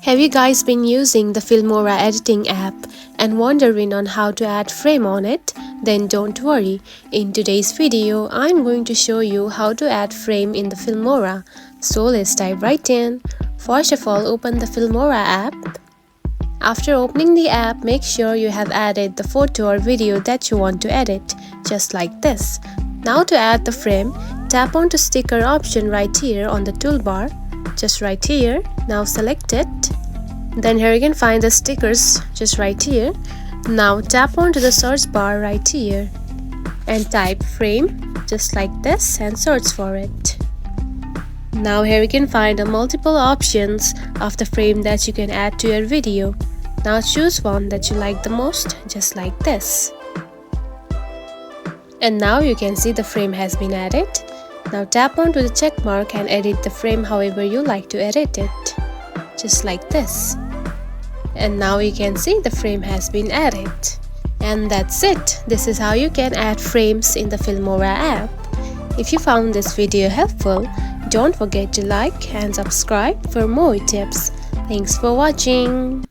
Have you guys been using the Filmora editing app and wondering on how to add frame on it? Then don't worry. In today's video, I'm going to show you how to add frame in the Filmora. So let's dive right in. First of all, open the Filmora app. After opening the app, make sure you have added the photo or video that you want to edit, just like this. Now to add the frame, tap on the sticker option right here on the toolbar. Just right here. Now select it. Then here you can find the stickers just right here. Now tap onto the search bar right here and type frame just like this and search for it. Now here you can find multiple options of the frame that you can add to your video. Now choose one that you like the most, just like this. And now you can see the frame has been added. Now tap onto the check mark and edit the frame however you like to edit it, just like this. And now you can see the frame has been added. And that's it. This is how you can add frames in the Filmora app. If you found this video helpful, don't forget to like and subscribe for more tips. Thanks for watching.